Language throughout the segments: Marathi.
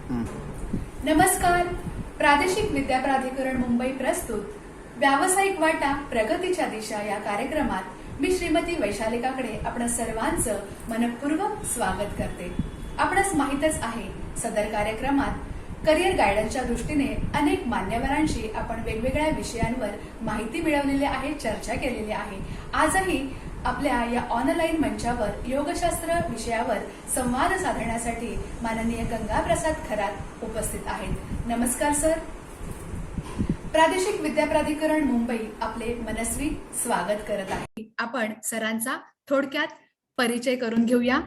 नमस्कार. प्रादेशिक विद्या प्राधिकरण मुंबई प्रस्तुत व्यावसायिक वाटा प्रगतीच्या दिशा या कार्यक्रमात मी श्रीमती वैशाली काकडे आपण सर्वांचं मनपूर्वक स्वागत करते. आपणास माहीतच आहे, सदर कार्यक्रमात करिअर गायडन्सच्या दृष्टीने अनेक मान्यवरांशी आपण वेगवेगळ्या विषयांवर माहिती मिळवलेली आहे, चर्चा केलेली आहे. आजही आपल्या या ऑनलाईन मंचावर योगशास्त्र विषयावर संवाद साधण्यासाठी माननीय गंगाप्रसाद खरात उपस्थित आहेत. नमस्कार सर. प्रादेशिक विद्या प्राधिकरण मुंबई आपले मनस्वी स्वागत करत आहे. आपण सरांचा थोडक्यात परिचय करून घेऊया.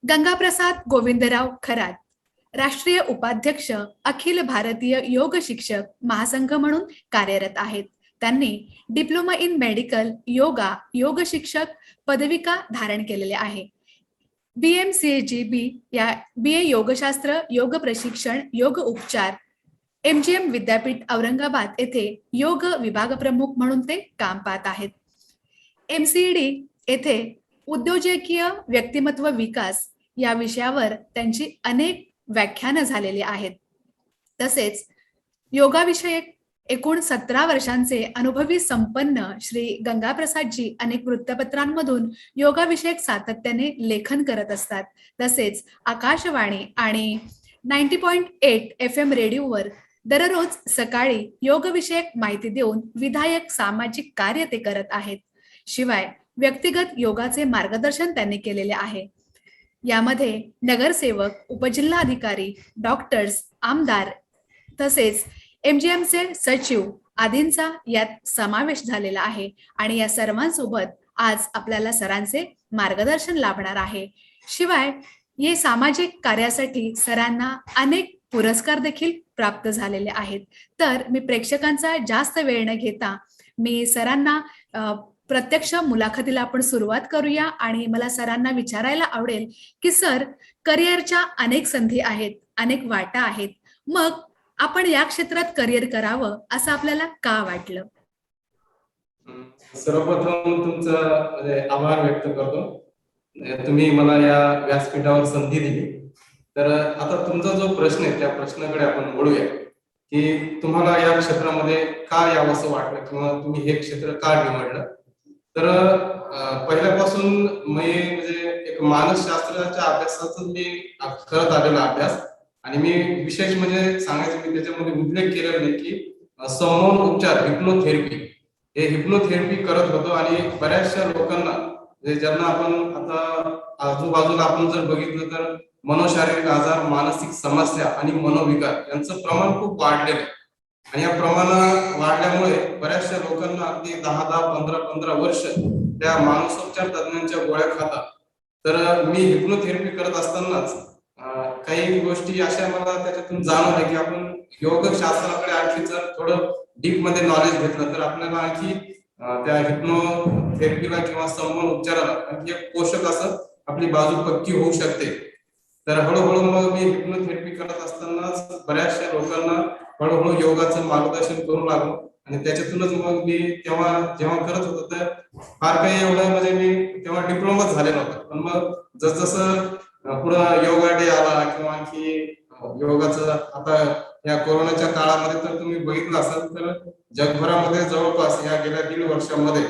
गंगाप्रसाद गोविंदराव खरात राष्ट्रीय उपाध्यक्ष, अखिल भारतीय योग शिक्षक महासंघ म्हणून कार्यरत आहेत. त्यांनी डिप्लोमा इन मेडिकल योगा योग शिक्षक पदविका धारण केलेले आहे. BMCAGB या BA योगशास्त्र, योग प्रशिक्षण, योग उपचार, MGM विद्यापीठ औरंगाबाद येथे योग विभाग प्रमुख म्हणून ते काम पाहत आहेत. MCED येथे उद्योजकीय व्यक्तिमत्व विकास या विषयावर त्यांची अनेक व्याख्यानं झालेली आहेत. तसेच योगाविषयक एकूण 17 वर्षांचे अनुभवी संपन्न श्री गंगाप्रसादजी अनेक वृत्तपत्रांमधून योगाविषयक सातत्याने लेखन करत असतात. तसेच आकाशवाणी आणि 90.8 FM रेडिओवर दररोज सकाळी योगविषयक माहिती देऊन विधायक सामाजिक कार्य ते करत आहेत. शिवाय व्यक्तिगत योगाचे मार्गदर्शन त्यांनी केलेले आहे. यामध्ये नगरसेवक, उपजिल्हाधिकारी, डॉक्टर्स, आमदार तसेच MGMचे सचिव आदींचा यात समावेश झालेला आहे. आणि या सर्वांसोबत आज आपल्याला सरांचे मार्गदर्शन लाभणार आहे. शिवाय हे सामाजिक कार्यासाठी सरांना अनेक पुरस्कार देखील प्राप्त झालेले आहेत. तर मी प्रेक्षकांचा जास्त वेळ न घेता मी सरांना प्रत्यक्ष मुलाखतीला आपण सुरुवात करूया. आणि मला सरांना विचारायला आवडेल की सर, करिअरच्या अनेक संधी आहेत, अनेक वाटा आहेत, मग आपण या क्षेत्रात करिअर करावं असं आपल्याला का वाटलं? सर्वप्रथम तुमचा आभार व्यक्त करतो. तुम्ही मला या व्यासपीठावर संधी दिली. तर आता तुमचा जो प्रश्न आहे त्या प्रश्नाकडे आपण वळूया की तुम्हाला या क्षेत्रामध्ये का यावंसं वाटलं किंवा तुम्ही हे क्षेत्र का निवडलं. तर पहिल्यापासून मी म्हणजे एक मानसशास्त्राच्या अभ्यासाचा मी करत आलेला अभ्यास, आणि मी विशेष म्हणजे सांगायचं मी त्याच्यामध्ये उल्लेख केलेला नाही की समोन उपचार, हिप्नोथेरपी, हे हिप्नोथेरपी करत होतो. आणि बऱ्याचशा लोकांना ज्यांना आपण आता आजूबाजूला आपण जर बघितलं तर मनोशारीरिक आजार, मानसिक समस्या आणि मनोविकार यांचं प्रमाण खूप वाढलेलं आहे. आणि या प्रमाण वाढल्यामुळे बऱ्याचशा लोकांना अगदी 10-10, 15-15 वर्ष त्या मानसोपचार तज्ञांच्या गोळ्या खातात. तर मी हिप्नोथेरपी करत असतानाच काही गोष्टी अशा मला त्याच्यातून जाणवल्या की आपण योग शास्त्राकडे आणखी जर थोडं डीप मध्ये नॉलेज घेतलं तर आपल्याला आणखी त्या हिप्नोथेरपीला किंवा समोन उपचाराला आणखी एक पोषक असं आपली बाजू पक्की होऊ शकते. तर हळूहळू मग मी हिप्नोथेरपी करत असतानाच बऱ्याचशा लोकांना हळूहळू योगाचं मार्गदर्शन करू लागलो. आणि त्याच्यातूनच मग मी तेव्हा जेव्हा करत होतो तर फार काही एवढं म्हणजे मी तेव्हा डिप्लोमा झालेला होता. पण मग जसजसं पुढं योगा डे आला किंवा आणखी योगाचं आता या कोरोनाच्या काळामध्ये तर तुम्ही बघितलं असाल तर जगभरामध्ये जवळपास या गेल्या 1.5 वर्षामध्ये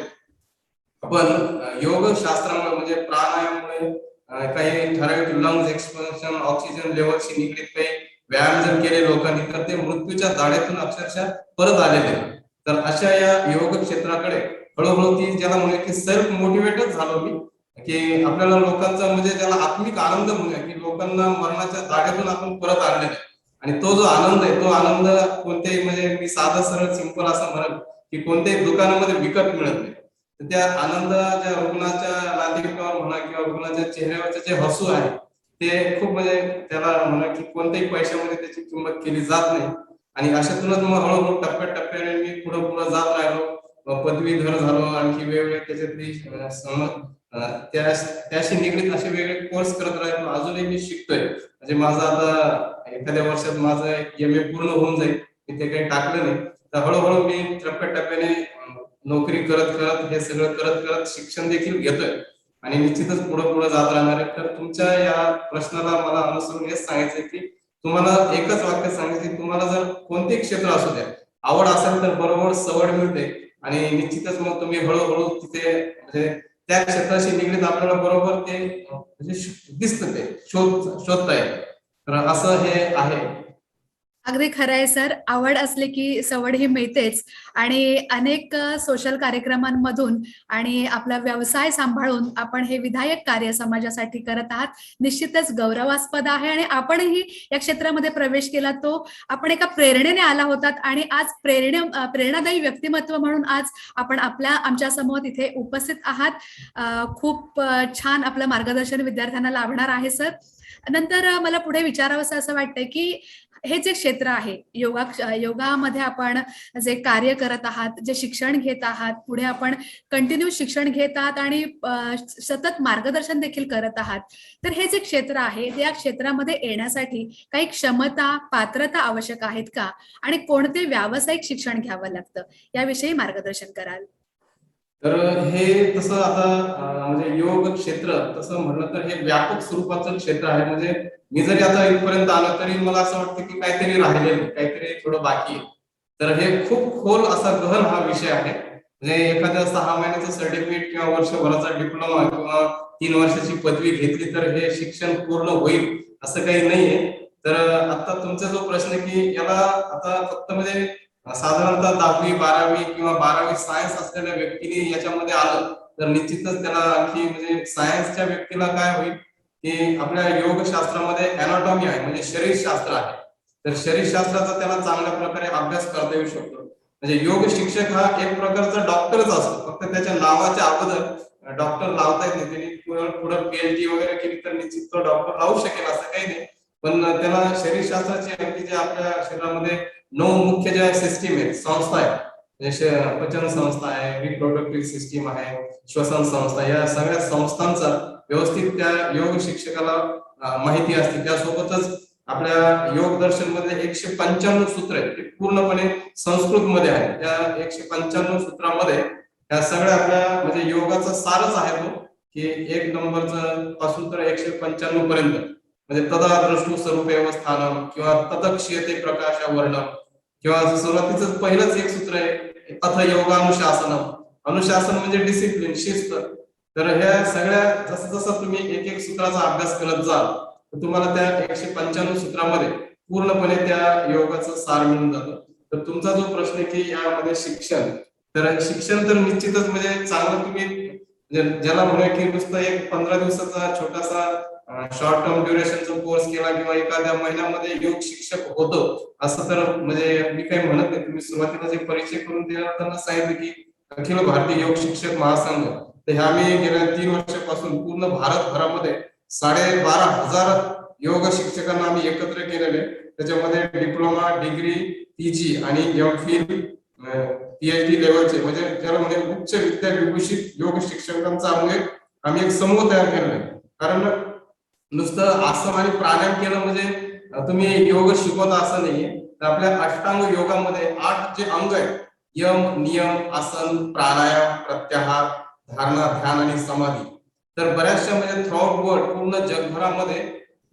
आपण योग शास्त्रामुळे म्हणजे प्राणायाममुळे काही ठराविक लंग्स एक्सपान्शन, ऑक्सिजन लेवलशी निगडीत काही व्यायाम जर केले लोकांनी तर ते मृत्यूच्या दाढेतून अक्षरशः परत आलेले. तर अशा या योग क्षेत्राकडे हळूहळू ती ज्याला म्हणजे की सेल्फ मोटिवेटच झालो मी की आपल्याला लोकांचा म्हणजे ज्याला आत्मिक आनंद म्हणूया की लोकांना मरणाच्या दाढेतून आपण परत आणलेला आहे. आणि तो जो आनंद आहे तो आनंद कोणत्याही म्हणजे मी साधा सरळ सिंपल असं म्हणेल की कोणत्याही दुकानामध्ये विकत मिळत नाही. तर त्या आनंदाच्या रुग्णाच्या नातेवाईकावर म्हणा किंवा रुग्णाच्या चेहऱ्यावरचे जे हसू आहे ते खूप म्हणजे त्याला म्हणा की कोणत्याही पैशामध्ये त्याची किंमत केली जात नाही. आणि अशातूनच मग हळूहळू टप्प्याटप्प्याने मी पुढे जात राहिलो, पदवीधर झालो, आणखी वेगवेगळे त्याच्यातली त्याशी निगडीत असे वेगळे कोर्स करत राहिलो. अजूनही मी शिकतोय. म्हणजे माझं आता एखाद्या वर्षात माझं MA पूर्ण होऊन जाईल. मी ते काही टाकलं नाही. तर हळूहळू मी टप्प्याटप्प्याने नोकरी करत करत हे सगळं करत करत शिक्षण देखील घेतोय आणि निश्चितच पुढे जात राहणार आहे. तर तुमच्या या प्रश्नाला मला अनुसरून हेच सांगायचंय की तुम्हाला एकच वाक्य सांगायचं की तुम्हाला जर कोणते क्षेत्र असू द्या, आवड असेल तर बरोबर सवड मिळते आणि निश्चितच मग तुम्ही हळूहळू तिथे म्हणजे त्या क्षेत्राशी निगडीत आपल्याला बरोबर ते म्हणजे दिसतं, ते शोधता येईल. तर असं हे आहे. अगदी खरं आहे सर. आवड असली की सवड ही मिळतेच आणि अनेक सोशल कार्यक्रमांमधून आणि आपला व्यवसाय सांभाळून आपण हे विधायक कार्य समाजासाठी करत आहात. निश्चितच गौरवास्पद आहे आणि आपणही या क्षेत्रामध्ये प्रवेश केला तो आपण एका प्रेरणेने आला होतात आणि आज प्रेरणादायी व्यक्तिमत्व म्हणून आज आपण आमच्या समोर इथे उपस्थित आहात. खूप छान आपलं मार्गदर्शन विद्यार्थ्यांना लाभणार आहे सर. नंतर मला पुढे विचारावंसं असं वाटतंय की हे जे क्षेत्र आहे योगामध्ये आपण जे कार्य करत आहात, जे शिक्षण घेत आहात, पुढे आपण कंटिन्यू शिक्षण घेत आहात आणि सतत मार्गदर्शन देखील करत आहात. तर हे जे क्षेत्र आहे या क्षेत्रामध्ये येण्यासाठी काही क्षमता, पात्रता आवश्यक आहेत का आणि कोणते व्यावसायिक शिक्षण घ्यावं लागतं याविषयी मार्गदर्शन कराल? तर हे तसं आता म्हणजे योग क्षेत्र तसं म्हणलं तर हे व्यापक स्वरूपाचं क्षेत्र आहे. म्हणजे मी जरी आता इथपर्यंत आलो तरी मला असं वाटतं की काहीतरी राहिलेलं, काहीतरी थोडं बाकी आहे. तर हे खूप खोल असा गहन हा विषय आहे. म्हणजे एखाद्या 6 महिन्याचं सर्टिफिकेट किंवा वर्षभराचा डिप्लोमा किंवा 3 वर्षाची पदवी घेतली तर हे शिक्षण पूर्ण होईल असं काही नाहीये. तर आता तुमचा जो प्रश्न आहे की याला आता फक्त म्हणजे साधारणतः 10वी 12वी किंवा 12वी सायन्स असलेल्या व्यक्तीने याच्यामध्ये आलं तर निश्चितच त्याला आणखी म्हणजे सायन्सच्या व्यक्तीला काय होईल की आपल्या योगशास्त्रामध्ये अॅनाटॉमी आहे म्हणजे शरीरशास्त्र आहे. तर शरीरशास्त्राचा त्याला चांगल्या प्रकारे अभ्यास करता येऊ शकतो. म्हणजे योग शिक्षक हा एक प्रकारचा डॉक्टरच असतो, फक्त त्याच्या नावाच्या अगोदर डॉक्टर लावता येत नाही. त्यांनी पुढे पीएचडी वगैरे केली तर निश्चित तो डॉक्टर लावू शकेल असं काही नाही. पण त्याला शरीरशास्त्राची आणखी जे आपल्या शरीरामध्ये 9 मुख्य ज्या सिस्टीम आहेत, संस्था आहेत, जसे पचन संस्था आहे, रिप्रोडक्टिव्ह सिस्टीम आहे, श्वसन संस्था, या सगळ्या संस्थांचा व्यवस्थित त्या योग शिक्षकाला माहिती असते. त्यासोबतच आपल्या योग दर्शन मध्ये 195 सूत्र आहेत, ते पूर्णपणे संस्कृत मध्ये आहेत. त्या 195 सूत्रामध्ये त्या सगळ्या आपल्या म्हणजे योगाचा सारच आहे तो, की 1 नंबरचं पासून तर 195 पर्यंत. म्हणजे तदा द्रष्टु स्वरूपे स्थानम किंवा ततक्षीयते प्रकाश वर्णम किंवा सुरुवातीच पहिलंच एक सूत्र आहे अथ योगानुशासनम. अनुशासन म्हणजे डिसिप्लिन, शिस्त. तर ह्या सगळ्या जसं जसं तुम्ही एक एक सूत्राचा अभ्यास करत जाल तर तुम्हाला त्या 195 सूत्रामध्ये पूर्णपणे त्या योगाचं सार मिळून जातं. तर तुमचा जो प्रश्न आहे की यामध्ये शिक्षण, तर शिक्षण तर निश्चितच म्हणजे चांगलं तुम्ही ज्याला म्हणूया की नुसतं एक 15 दिवसाचा छोटासा शॉर्ट टर्म ड्युरेशनचा कोर्स केला किंवा एखाद्या महिन्यामध्ये योग शिक्षक होतो असं तर म्हणजे मी काही म्हणत नाही. तुम्ही सुरुवातीला जे परिचय करून दिला त्यांना सांगितलं की अखिल भारतीय योग शिक्षक महासंघ, तर ह्या मी गेल्या 3 वर्षापासून पूर्ण भारतभरामध्ये 12,500 योग शिक्षकांना आम्ही एकत्र केलेले. त्याच्यामध्ये डिप्लोमा, डिग्री, पीजी आणि एमफिल, पीएचडी लेवलचे म्हणजे ज्याला म्हणजे उच्च विद्याविभूषित योग शिक्षकांचा आम्ही एक समूह तयार केलेला आहे. कारण नुसतं आसन आणि प्राणायाम केलं म्हणजे तुम्ही योग शिकवता असं नाहीये. तर आपल्या अष्टांग योगामध्ये 8 जे अंग आहेत, यम, नियम, आसन, प्राणायाम, प्रत्याहार, धारणा, ध्यान आणि समाधी. तर बऱ्याचशा म्हणजे थ्रूआउट वर्ल्ड, पूर्ण जगभरामध्ये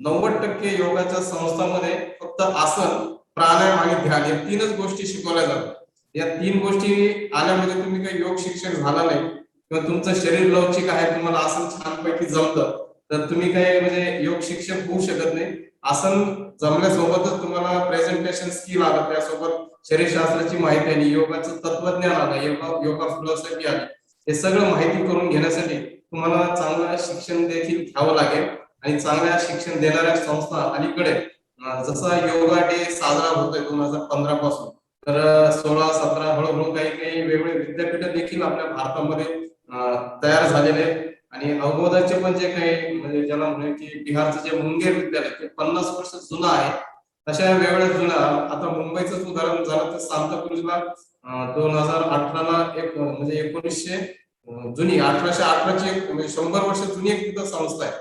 90% योगाच्या संस्थांमध्ये फक्त आसन, प्राणायाम आणि ध्यान या 3च गोष्टी शिकवल्या जातात. या 3 गोष्टी आल्या म्हणजे तुम्ही काही योग शिक्षक झाला नाही किंवा तुमचं शरीर लवचिक आहे, तुम्हाला आसन छानपैकी जमतं, तर तुम्ही काही म्हणजे योग शिक्षक होऊ शकत नाही. आसन जमल्यासोबतच तुम्हाला प्रेझेंटेशन स्किल आलं, त्यासोबत शरीरशास्त्राची माहिती आणि योगाचं तत्वज्ञान आलं, योगा फिलॉसॉफी आली. हे सगळं माहिती करून घेण्यासाठी तुम्हाला चांगलं शिक्षण देखील घ्यावं लागेल आणि चांगल्या शिक्षण देणाऱ्या संस्था अलीकडे जसा योगा डे साजरा होतोय 2015 पासून, तर 16-17 हळूहळू काही काही वेगवेगळे विद्यापीठ देखील आपल्या भारतामध्ये तयार झालेले आहेत. आणि अगोदरचे पण जे काही म्हणजे ज्याला म्हणूया की बिहारचं जे मुंगेर विद्यालय ते 50 वर्ष जुनं आहे. तशा वेगवेगळ्या जुन्या, आता मुंबईचं उदाहरण झालं तर सांताक्रुजला 2018ला एक म्हणजे 1900 जुनी 1818ची एक म्हणजे 100 वर्ष जुनी एक तिथं संस्था आहे.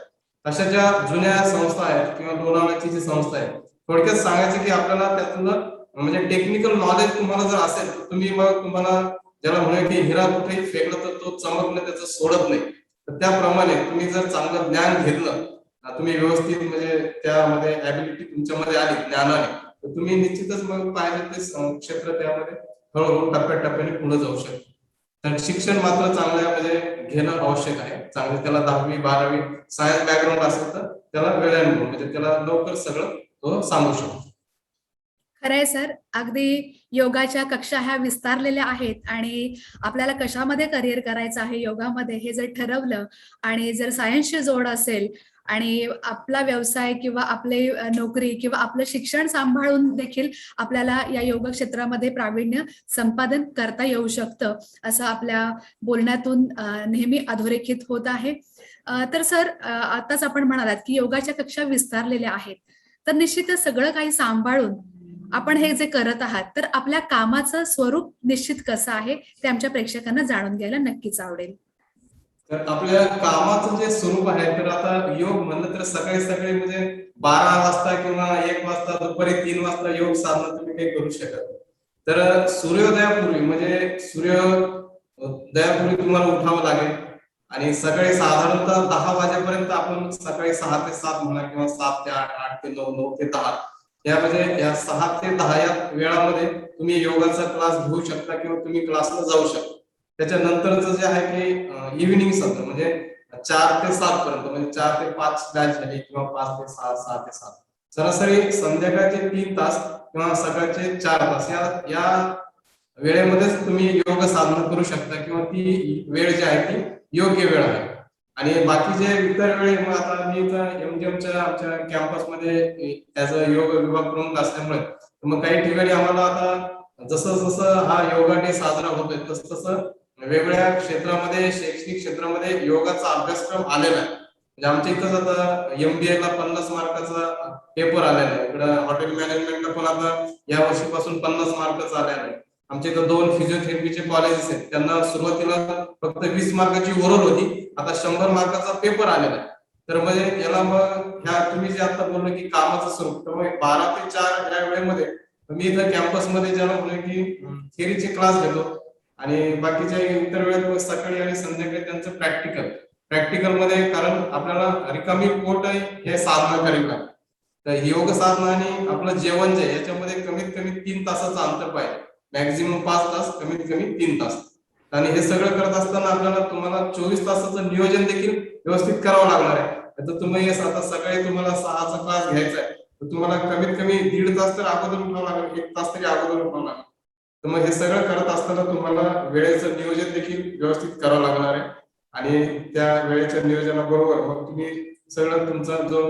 अशा ज्या जुन्या संस्था आहेत किंवा लोणावळ्याची जी संस्था आहे, थोडक्यात सांगायचं की आपल्याला त्यातून म्हणजे टेक्निकल नॉलेज तुम्हाला जर असेल तर तुम्ही मग तुम्हाला ज्याला म्हणूया की हिरा कुठेही फेकलं तर तो चमकणं त्याचं सोडत नाही. तर त्याप्रमाणे तुम्ही जर चांगलं ज्ञान घेतलं तुम्ही व्यवस्थित म्हणजे त्यामध्ये ऍबिलिटी तुमच्यामध्ये आली ज्ञानाने, तर तुम्ही निश्चितच मग पाहिजे ते क्षेत्र त्यामध्ये हळूहळू टप्प्याटप्प्याने पुढे जाऊ शकता. तर शिक्षण मात्र चांगलं म्हणजे घेणं आवश्यक आहे. चांगलं त्याला 10वी 12वी सायन्स बॅकग्राऊंड असेल तर त्याला वेळाने म्हणजे त्याला लवकर सगळं तो सांगू शकतो. खरंय सर, अगदी योगाच्या कक्षा ह्या विस्तारलेल्या आहेत आणि आपल्याला कशामध्ये करिअर करायचं आहे योगामध्ये हे जर ठरवलं आणि जर सायन्सची जोड असेल आणि आपला व्यवसाय किंवा आपली नोकरी किंवा आपलं शिक्षण सांभाळून देखील आपल्याला या योग क्षेत्रामध्ये प्रावीण्य संपादन करता येऊ शकतं, असं आपल्या बोलण्यातून नेहमी अधोरेखित होत आहे. तर सर, आताच आपण म्हणालात की योगाच्या कक्षा विस्तारलेल्या आहेत, तर निश्चितच सगळं काही सांभाळून आपण हे जे करत आहात, तर आपल्या कामाचं स्वरूप निश्चित कसं आहे ते आमच्या प्रेक्षकांना जाणून घ्यायला नक्कीच आवडेल. तर आपल्या कामाचं जे स्वरूप आहे, तर आता योग म्हणलं तर सकाळी सकाळी म्हणजे 12 वाजता किंवा 1 वाजता दुपारी 3 वाजता योग साधना तुम्ही काही करू शकत. तर सूर्योदयापूर्वी म्हणजे सूर्योदयापूर्वी तुम्हाला उठावं लागेल आणि सकाळी साधारणतः 10 वाजेपर्यंत आपण सकाळी 6 ते 7 म्हणा किंवा 7 ते 8, 8 ते 9, 9 ते 10 या म्हणजे या 6 ते 10 या वेळामध्ये तुम्ही योगाचा क्लास घेऊ शकता किंवा तुम्ही क्लासला जाऊ शकता. त्याच्यानंतरचं जे आहे की इव्हिनिंग सत्र म्हणजे 4 ते 7 पर्यंत म्हणजे 4 ते 5 बॅच झाली किंवा 5 ते 6, 6 ते 7 सरासरी संध्याकाळचे 3 तास किंवा सकाळचे 4 तास या वेळेमध्येच तुम्ही योग साधना करू शकता किंवा ती वेळ जी आहे ती योग्य वेळ आहे. आणि बाकीचे इतर वेळे मग आता मी एमजीएमच्या आमच्या कॅम्पसमध्ये ऍज अ योग विभाग प्रमुख असल्यामुळे मग काही ठिकाणी आम्हाला आता जसं जसं हा योगा डे साजरा होतोय तसं तसं वेगवेगळ्या क्षेत्रामध्ये शैक्षणिक क्षेत्रामध्ये योगाचा अभ्यासक्रम आलेला आहे. म्हणजे आमच्या इथंच आता एमबीए ला 50 मार्काचा पेपर आलेला आहे. इकडं हॉटेल मॅनेजमेंटला पण आता या वर्षीपासून 50 मार्काचा आलेला आहे. आमच्या इथं 2 फिजिओथेरपीचे कॉलेजेस आहेत, त्यांना सुरुवातीला फक्त 20 मार्काची ओरल होती, आता 100 मार्काचा पेपर आलेला आहे. तर म्हणजे याला मग ह्या तुम्ही जे आता बोललो की कामाचं स्वरूप, तर मग 12 ते 4 या वेळेमध्ये मी इथं कॅम्पसमध्ये ज्याला म्हणलं की थिअरीचे क्लास घेतो आणि बाकीच्या इतर वेळेत सकाळी आणि संध्याकाळी त्यांचं प्रॅक्टिकल मध्ये, कारण आपल्याला रिकामी पोट हे साधना करावी लागते. तर योग साधना आणि आपलं जेवण जे याच्यामध्ये कमीत कमी 3 तासाचं अंतर पाहिजे. मॅक्झिमम 5 तास, कमीत कमी 3 तास. आणि हे सगळं करत असताना आपल्याला तुम्हाला 24 तासाचं नियोजन देखील व्यवस्थित करावं लागणार आहे. तर तुम्ही आता सकाळी तुम्हाला 6चा क्लास घ्यायचा आहे, तर तुम्हाला कमीत कमी 1.5 तास तर अगोदर उठावं लागेल, 1 तास तरी अगोदर उठावं लागेल. तर मग हे सगळं करत असताना तुम्हाला वेळेचं नियोजन देखील व्यवस्थित करावं लागणार आहे आणि त्या वेळेच्या नियोजनाबरोबर मग तुम्ही सगळं तुमचा जो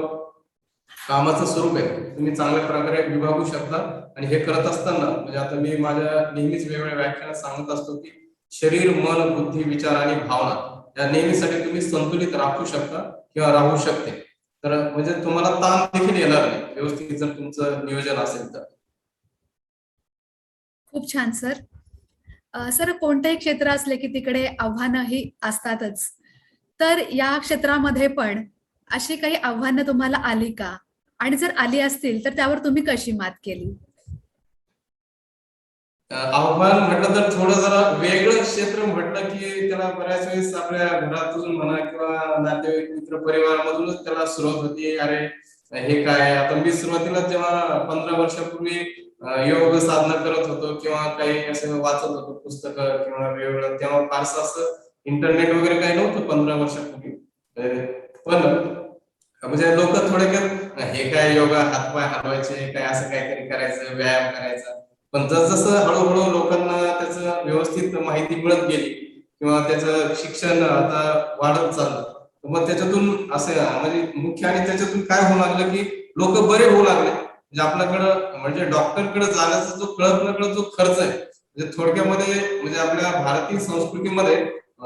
कामाचं स्वरूप आहे तुम्ही चांगल्या प्रकारे विभागू शकता. आणि हे करत असताना म्हणजे आता मी माझ्या नेहमीच वेगवेगळ्या व्याख्यानात सांगत असतो की शरीर, मन, बुद्धी, विचार आणि भावना या नेहमीसाठी तुम्ही संतुलित राखू शकता किंवा राहू शकते. तर म्हणजे तुम्हाला ताण देखील येणार नाही व्यवस्थित जर तुमचं नियोजन असेल तर. खूप छान सर. सर, कोणतंही क्षेत्र असले की तिकडे आव्हानंही असतातच, तर या क्षेत्रामध्ये पण अशी काही आव्हानं तुम्हाला आली का, आणि जर आली असतील तर त्यावर तुम्ही कशी मात केली? आव्हान म्हटलं तर थोडं जरा वेगळं क्षेत्र म्हटलं की त्याला बऱ्याच वेळेस आपल्या घरातून म्हणा किंवा नातेवाईक मित्र परिवारामधूनच त्याला सुरुवात होती. अरे हे काय, आता मी सुरुवातीला जेव्हा 15 वर्षापूर्वी योग साधना करत होतो किंवा काही असं वाचत होतो पुस्तकं किंवा वेगवेगळं, तेव्हा फारसं असं इंटरनेट वगैरे काही नव्हतं 15 वर्षापूर्वी. पण म्हणजे लोक थोडक्यात हे काय योगा, हातपाय हलवायचे काय, असं काहीतरी करायचं, व्यायाम करायचा. पण जसं हळूहळू लोकांना त्याचं व्यवस्थित माहिती मिळत गेली किंवा त्याचं शिक्षण आता वाढत चाललं, मग त्याच्यातून असं म्हणजे मुख्य आणि त्याच्यातून काय होऊ लागलं की लोक बरे होऊ लागले. म्हणजे आपल्याकडं म्हणजे डॉक्टरकडे जाण्याचा जो कळत नकळत जो खर्च आहे, म्हणजे थोडक्यामध्ये म्हणजे आपल्या भारतीय संस्कृतीमध्ये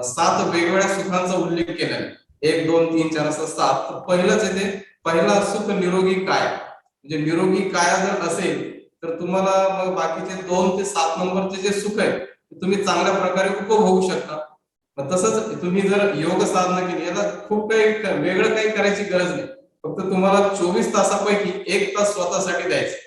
7 वेगवेगळ्या सुखांचा उल्लेख केलेला आहे. 1, 2, 3, 4 असं 7. पहिलंच येते, पहिला सुख निरोगी काय. म्हणजे निरोगी काय जर असेल तर तुम्हाला मग बाकीचे 2 ते 7 नंबरचे जे सुख आहे ते तुम्ही चांगल्या प्रकारे उपभोगू शकता. मग तसंच तुम्ही जर योग साधना केली, याला खूप काही वेगळं काही करायची गरज नाही. फक्त तुम्हाला 24 तासापैकी 1 तास स्वतःसाठी द्यायचा.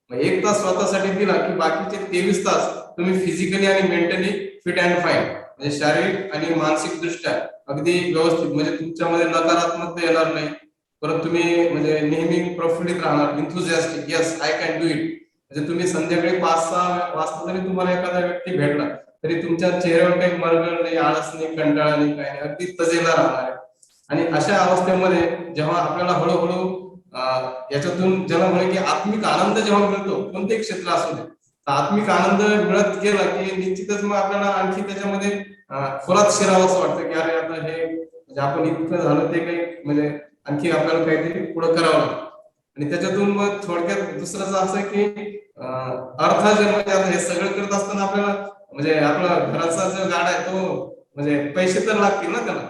मग 1 तास स्वतःसाठी दिला की बाकीचे 23 तास तुम्ही फिजिकली आणि मेंटली फिट अँड फाईन म्हणजे शारीरिक आणि मानसिक दृष्ट्या अगदी व्यवस्थित, म्हणजे तुमच्यामध्ये नकारात्मकता येणार नाही, परत तुम्ही म्हणजे नेहमी प्रफुल्लित राहणार, enthusiastic, yes I can do it. म्हणजे तुम्ही संध्याकाळी 5-6 वाजता जरी तुम्हाला एखादा व्यक्ती भेटला तरी तुमच्या चेहऱ्यावर काही मरगळ नाही, आळस नाही, कंटाळा नाही, काही नाही, अगदी तजेला राहणार आहे. आणि अशा अवस्थेमध्ये जेव्हा आपल्याला हळूहळू याच्यातून ज्याला म्हणे की आत्मिक आनंद जेव्हा मिळतो, कोणतेही क्षेत्र असू दे, तर आत्मिक आनंद मिळत गेला की निश्चितच मग आपल्याला आणखी त्याच्यामध्ये खोलात शिरावंच वाटतं की अरे आता हे म्हणजे आपण इतकं झालं ते काही म्हणजे आणखी आपल्याला काहीतरी पुढे करावं लागतं. आणि त्याच्यातून मग थोडक्यात दुसरंच असं की अर्थ जे म्हणजे आता हे सगळं करत असताना आपल्याला म्हणजे आपला घराचा जो गाडा आहे तो म्हणजे पैसे तर लागतील ना त्याला.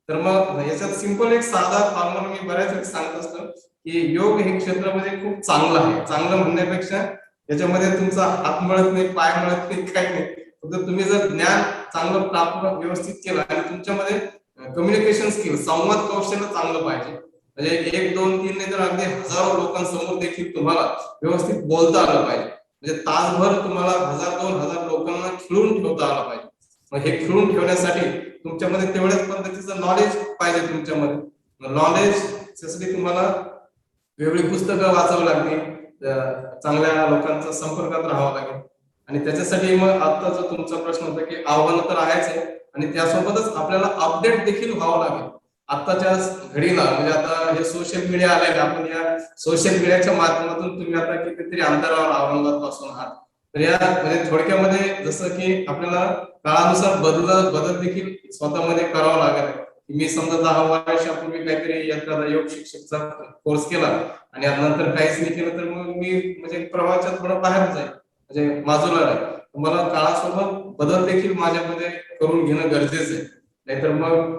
तर मग याच्यात सिंपल एक साधा फॉर्म्युला मी बऱ्याच वेळेस सांगत असतो की योग हे क्षेत्र म्हणजे खूप चांगलं आहे. चांगलं म्हणण्यापेक्षा याच्यामध्ये तुमचा हात मळत नाही, पाय मळत नाही, काही नाही. फक्त तुम्ही जर ज्ञान चांगलं प्राप्त व्यवस्थित केलं आणि तुमच्यामध्ये कम्युनिकेशन स्किल, संवाद कौशल्य चांगलं पाहिजे. म्हणजे 1-2-3 नाही तर अगदी हजारो लोकांसमोर देखील तुम्हाला व्यवस्थित बोलता आलं पाहिजे. म्हणजे तासभर तुम्हाला 1000-2000 लोकांना खिळून ठेवता आलं पाहिजे. मग हे खिळून ठेवण्यासाठी तुमच्यामध्ये तेवढ्याच पद्धतीचं नॉलेज पाहिजे. तुमच्यामध्ये नॉलेज त्यासाठी तुम्हाला वेगळी पुस्तकं वाचावं लागतील, चांगल्या लोकांच्या संपर्कात राहावं लागेल. आणि त्याच्यासाठी मग आता जो तुमचा प्रश्न होता की आव्हानं तर आहेच आहे आणि त्यासोबतच आपल्याला अपडेट देखील व्हावं लागेल. आताच्या घडीला म्हणजे आता हे सोशल मीडिया आलेलं, आपण या सोशल मीडियाच्या माध्यमातून तुम्ही आता कितीतरी अंतरावर औरंगाबाद पासून आहात. तर या म्हणजे थोडक्यामध्ये जसं की आपल्याला काळानुसार बदल देखील स्वतःमध्ये करावा लागेल. मी समजा 10 वर्षापूर्वी काहीतरी एखादा योग शिक्षकचा कोर्स केला आणि नंतर काहीच नाही केलं तर मग मी म्हणजे प्रवाहाच्या थोडं बाहेर जाईल, म्हणजे बाजूला राहील. मला काळासोबत बदल देखील माझ्यामध्ये करून घेणं गरजेचं आहे. नाहीतर मग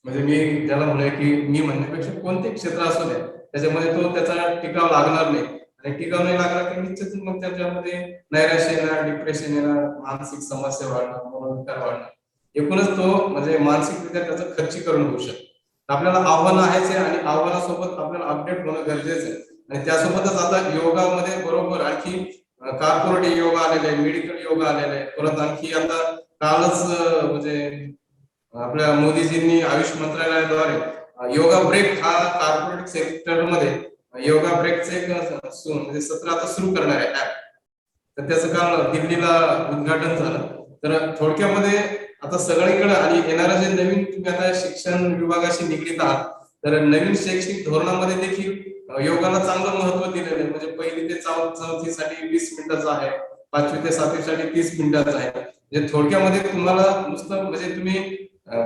म्हणजे मी ज्याला म्हणूया की मी म्हणण्यापेक्षा कोणते क्षेत्र असू द्या त्याच्यामध्ये तो त्याचा टिकाव लागणार नाही. आणि टिकाव नाही लागला की निश्चित मग त्याच्यामध्ये नैराश्य येणार, डिप्रेशन येणार, मानसिक समस्या वाढणार, मनोविकार वाढणार. एकूणच तो म्हणजे मानसिकरित्या त्याचं खच्चीकरण होऊ शकतं. आपल्याला आव्हानं आहेच आहे आणि आव्हानासोबत आपल्याला अपडेट होणं गरजेचं आहे. आणि त्यासोबतच आता योगामध्ये बरोबर आणखी कॉर्पोरेट योगा आलेले आहे, मेडिकल योगा आलेले आहे. परत आणखी आता कालच म्हणजे आपल्या मोदीजींनी आयुष मंत्रालयाद्वारे योगा ब्रेक हा कॉर्पोरेट सेक्टरमध्ये योगा ब्रेकचे एक म्हणजे सत्र आता सुरू करणार आहे ऍप. तर त्याचं काल दिल्लीला उद्घाटन झालं. तर थोडक्यामध्ये आता सगळीकडे आणि येणारं जे नवीन तुम्ही आता शिक्षण विभागाशी निगडीत आहात तर नवीन शैक्षणिक धोरणामध्ये देखील योगाला चांगलं महत्व दिलेलं आहे. म्हणजे 1ली ते 4थी साठी 20 मिनिटाचं आहे, 5वी ते 7वी साठी 30 मिनिटाचं आहे. म्हणजे थोडक्यामध्ये तुम्हाला नुसतं म्हणजे तुम्ही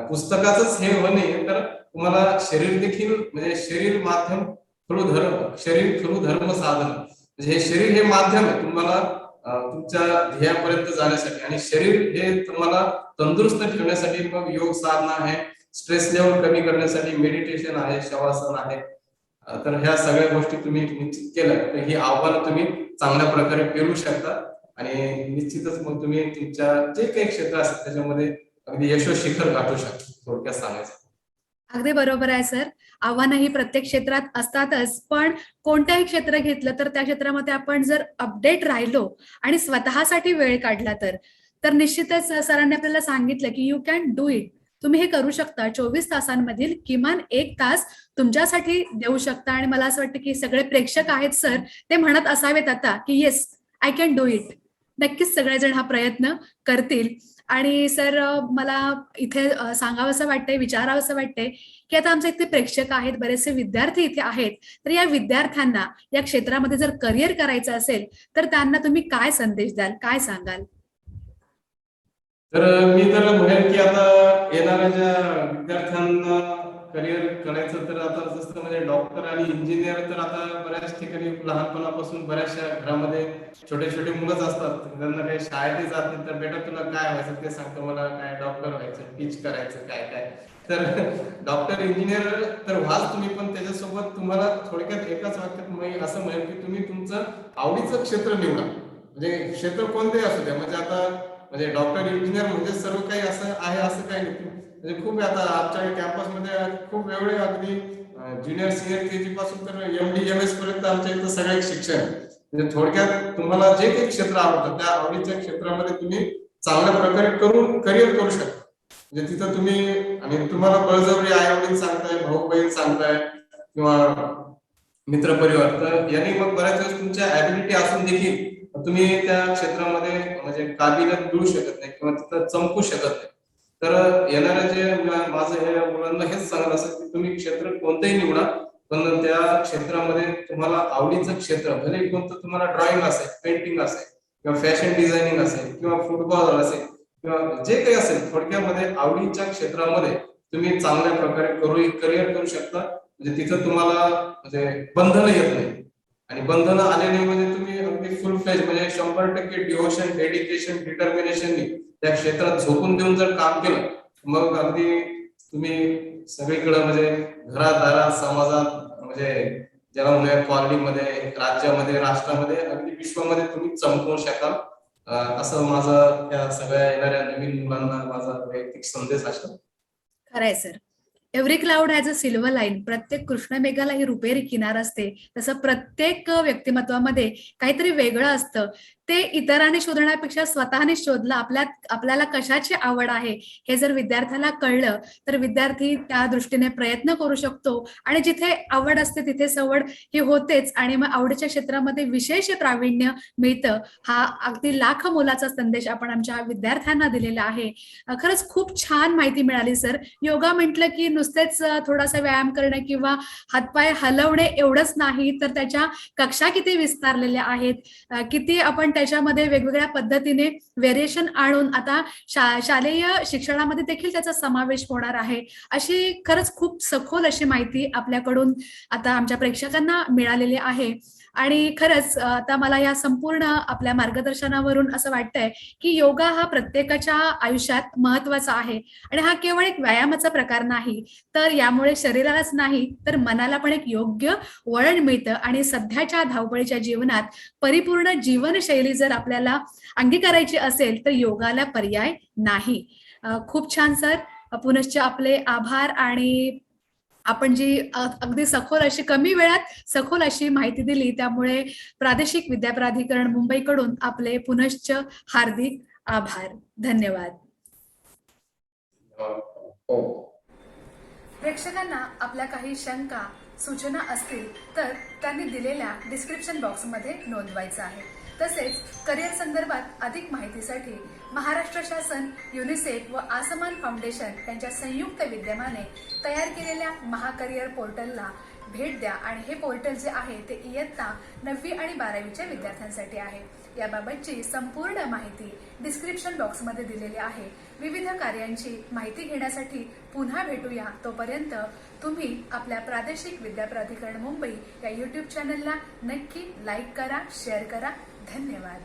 पुस्तकाचंच हे हो नाही तर तुम्हाला शरीर देखील म्हणजे शरीर माध्यम शरीर खरू धर्म साधन, म्हणजे हे शरीर हे माध्यम आहे तुम्हाला तुमच्या ध्येयापर्यंत जाण्यासाठी. आणि शरीर हे तुम्हाला तंदुरुस्त ठेवण्यासाठी मग योग साधना आहे, स्ट्रेस लेवल कमी करण्यासाठी मेडिटेशन आहे, शवासन आहे. तर ह्या सगळ्या गोष्टी तुम्ही निश्चित केल्या तर ही आव्हानं तुम्ही चांगल्या प्रकारे पेलू शकता. आणि निश्चितच मग तुम्ही तुमच्या जे काही क्षेत्र असेल त्याच्यामध्ये अगदी यशस्वी शिखर गाठू शकता, थोडक्यात सांगायचं. अगदी बरोबर आहे सर. आव्हानं ही प्रत्येक क्षेत्रात असतातच, पण कोणत्याही क्षेत्र घेतलं तर त्या क्षेत्रामध्ये आपण जर अपडेट राहिलो आणि स्वतःसाठी वेळ काढला तर निश्चितच सरांनी आपल्याला सांगितलं की यू कॅन डू इट. तुम्ही हे करू शकता. 24 तासांमधील किमान 1 तास तुमच्यासाठी देऊ शकता. आणि मला असं वाटतं की सगळे प्रेक्षक आहेत सर, ते म्हणत असावेत आता की yes I can do it. नक्कीच सगळेजण हा प्रयत्न करतील. आणि सर मला इथे सांगावंसं वाटतंय, विचारावंसं वाटतंय की आता आमचे इथे प्रेक्षक आहेत, बरेचसे विद्यार्थी इथे आहेत. तर या विद्यार्थ्यांना या क्षेत्रामध्ये जर करिअर करायचं असेल तर त्यांना तुम्ही काय संदेश द्याल, काय सांगाल? तर मी तर म्हणेन की आता येणाऱ्या ज्या विद्यार्थ्यांना करिअर करायचं तर आता जसं म्हणजे डॉक्टर आणि इंजिनियर तर आता बऱ्याच ठिकाणी लहानपणापासून बऱ्याचशा घरामध्ये छोटे छोटे मुलंच असतात. त्यांना काही शाळेतही जात नाही तर बेटा तुला काय व्हायचं ते सांगतो, मला काय डॉक्टर व्हायचं, टीच करायचं, काय काय. तर डॉक्टर इंजिनियर तर व्हाच तुम्ही, पण त्याच्यासोबत तुम्हाला थोडक्यात एकाच वाक्यात मी असं म्हणेन की तुम्ही तुमचं आवडीचं क्षेत्र निवडा. म्हणजे क्षेत्र कोणतेही असू द्या. म्हणजे आता म्हणजे डॉक्टर इंजिनियर म्हणजे सर्व काही असं आहे असं काही नाही. म्हणजे खूप आता आमच्या कॅम्पसमध्ये खूप वेगळे अगदी ज्युनियर सिनियर केजी पासून तर MD MS पर्यंत आमच्या इथं सगळे शिक्षण आहे. म्हणजे थोडक्यात तुम्हाला जे काही क्षेत्र आवडतं त्या आवडीच्या क्षेत्रामध्ये तुम्ही चांगल्या प्रकारे करून करिअर करू शकता. म्हणजे तिथं तुम्ही आणि तुम्हाला बळजबरी आई वडील सांगताय, भाऊ बहीण सांगताय किंवा मित्रपरिवार, तर यांनी मग बऱ्याच वेळेस तुमच्या ऍबिलिटी असून देखील तुम्ही त्या क्षेत्रामध्ये म्हणजे काबिलियत मिळू शकत नाही किंवा तिथं चमकू शकत नाही. तर येणाऱ्या जे माझं हे मुलांना हेच सांगत असं की तुम्ही क्षेत्र कोणतंही निवडा, पण त्या क्षेत्रामध्ये तुम्हाला आवडीचं क्षेत्र, भले कोणतं तुम्हाला ड्रॉइंग असेल, पेंटिंग असेल किंवा फॅशन डिझायनिंग असेल किंवा फुटबॉल असेल किंवा जे काही असेल, थोडक्यामध्ये आवडीच्या क्षेत्रामध्ये तुम्ही चांगल्या प्रकारे करिअर करू शकता. म्हणजे तिथं तुम्हाला म्हणजे बंधनं येत नाही, आणि बंधनं आले नाही म्हणजे तुम्ही अगदी फुल फ्लेज म्हणजे 100% डिव्होशन, डेडिकेशन, डिटर्मिनेशननी त्या क्षेत्रात झोकून देऊन जर काम केलं, मग अगदी तुम्ही सगळीकडे म्हणजे घरात, दारात, समाजात, म्हणजे ज्याला म्हणूया कॉलनीमध्ये, राज्यामध्ये, राष्ट्रामध्ये, अगदी विश्वामध्ये तुम्ही चमकवू शकाल. असं माझं त्या सगळ्या येणाऱ्या नवीन मुलांना माझा वैयक्तिक संदेश असेल. खरंय sir. Every cloud has a silver line. प्रत्येक कृष्णमेघाला ही रुपेरी किनार असते. तसं प्रत्येक व्यक्तिमत्वामध्ये काहीतरी वेगळं असतं. ते इतरांनी शोधण्यापेक्षा स्वतःने शोधलं. आपल्याला कशाची आवड आहे हे जर विद्यार्थ्याला कळलं, तर विद्यार्थी त्या दृष्टीने प्रयत्न करू शकतो आणि जिथे आवड असते तिथे सवड ही होतेच आणि मग आवडीच्या क्षेत्रामध्ये विशेष प्रावीण्य मिळतं. हा अगदी लाख मोलाचा संदेश आपण आमच्या विद्यार्थ्यांना दिलेला आहे. खरंच खूप छान माहिती मिळाली सर. योगा म्हटलं की नुसतेच थोडासा व्यायाम करणे किंवा हातपाय हलवणे एवढंच नाही, तर त्याच्या कक्षा किती विस्तारलेल्या आहेत, किती आपण त्याच्यामध्ये वेगवेगळ्या पद्धतीने व्हेरिएशन आणून आता शालेय शिक्षणामध्ये देखील त्याचा समावेश होणार आहे. अशी खरंच खूप सखोल अशी माहिती आपल्याकडून आता आमच्या प्रेक्षकांना मिळालेली आहे. आणि खरंच आता मला या संपूर्ण आपल्या मार्गदर्शनावरून असं वाटतंय की योगा हा प्रत्येकाच्या आयुष्यात महत्वाचा आहे आणि हा केवळ एक व्यायामाचा प्रकार नाही, तर यामुळे शरीरालाच नाही तर मनाला पण एक योग्य वळण मिळतं आणि सध्याच्या धावपळीच्या जीवनात परिपूर्ण जीवनशैली जर आपल्याला अंगीकारायची असेल तर योगाला पर्याय नाही. खूप छान सर. पुनश्च आपले आभार. आणि आपण जी अगदी सखोल अशी कमी वेळात सखोल अशी माहिती दिली, त्यामुळे प्रादेशिक विद्या प्राधिकरण मुंबईकडून आपले पुनश्च हार्दिक आभार. धन्यवाद. हो. प्रेक्षकांना आपल्या काही शंका सूचना असतील तर त्यांनी दिलेल्या डिस्क्रिप्शन बॉक्समध्ये नोंदवायचं आहे. तसेच करिअर संदर्भात अधिक माहितीसाठी महाराष्ट्र शासन, युनिसेफ व आसमान फाउंडेशन यांच्या संयुक्त विद्यमाने तयार केलेल्या महाकरिअर पोर्टलला भेट द्या. आणि हे पोर्टल जे आहे ते इयत्ता 9वी आणि 12वीच्या विद्यार्थ्यांसाठी आहे. याबाबतची संपूर्ण माहिती डिस्क्रिप्शन बॉक्समध्ये दिलेली आहे. विविध कार्यांची माहिती घेण्यासाठी पुन्हा भेटूया. तोपर्यंत तुम्ही आपल्या प्रादेशिक विद्या प्राधिकरण मुंबई या YouTube चॅनलला नक्की लाईक करा, शेअर करा. धन्यवाद.